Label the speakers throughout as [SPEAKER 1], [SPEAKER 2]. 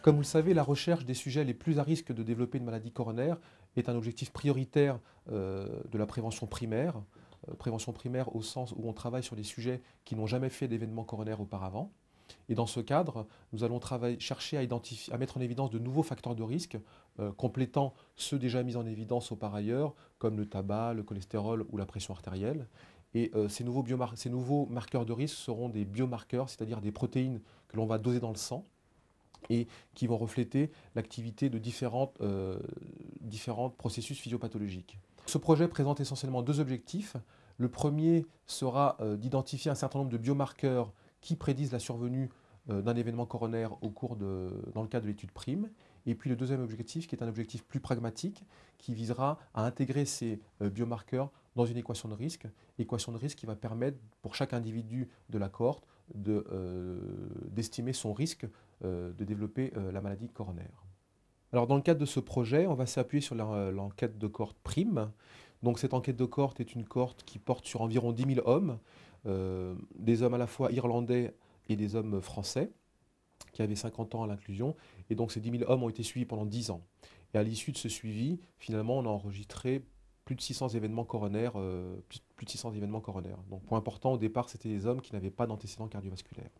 [SPEAKER 1] Comme vous le savez, la recherche des sujets les plus à risque de développer une maladie coronaire est un objectif prioritaire de la prévention primaire. Prévention primaire au sens où on travaille sur des sujets qui n'ont jamais fait d'événement coronaire auparavant. Et dans ce cadre, nous allons chercher à mettre en évidence de nouveaux facteurs de risque, complétant ceux déjà mis en évidence par ailleurs, comme le tabac, le cholestérol ou la pression artérielle. Et ces nouveaux marqueurs de risque seront des biomarqueurs, c'est-à-dire des protéines que l'on va doser dans le sang et qui vont refléter l'activité de différents processus physiopathologiques. Ce projet présente essentiellement deux objectifs. Le premier sera d'identifier un certain nombre de biomarqueurs qui prédisent la survenue d'un événement coronaire dans le cadre de l'étude PRIME. Et puis le deuxième objectif, qui est un objectif plus pragmatique, qui visera à intégrer ces biomarqueurs dans une équation de risque qui va permettre pour chaque individu de la cohorte d'estimer son risque de développer la maladie coronaire. Alors dans le cadre de ce projet, on va s'appuyer sur l'enquête de cohorte PRIME. Donc cette enquête de cohorte est une cohorte qui porte sur environ 10 000 hommes, des hommes à la fois irlandais et des hommes français, qui avaient 50 ans à l'inclusion. Et donc ces 10 000 hommes ont été suivis pendant 10 ans. Et à l'issue de ce suivi, finalement, on a enregistré plus de 600 événements coronaires. Plus de 600 événements coronaires. Donc point important, au départ, c'était des hommes qui n'avaient pas d'antécédents cardiovasculaires.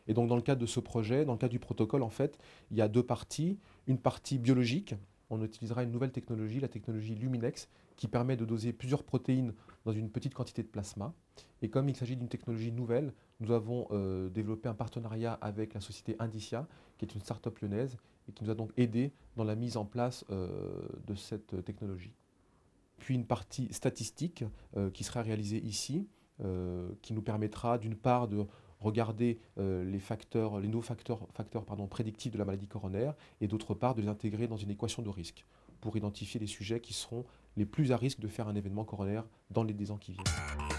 [SPEAKER 1] Et donc dans le cadre de ce projet, dans le cadre du protocole, en fait, il y a deux parties. Une partie biologique, on utilisera une nouvelle technologie, la technologie Luminex, qui permet de doser plusieurs protéines dans une petite quantité de plasma. Et comme il s'agit d'une technologie nouvelle, nous avons développé un partenariat avec la société Indicia, qui est une start-up lyonnaise, et qui nous a donc aidé dans la mise en place de cette technologie. Puis une partie statistique qui sera réalisée ici, qui nous permettra d'une part de regarder les nouveaux facteurs prédictifs de la maladie coronaire et d'autre part de les intégrer dans une équation de risque pour identifier les sujets qui seront les plus à risque de faire un événement coronaire dans les 10 ans qui viennent.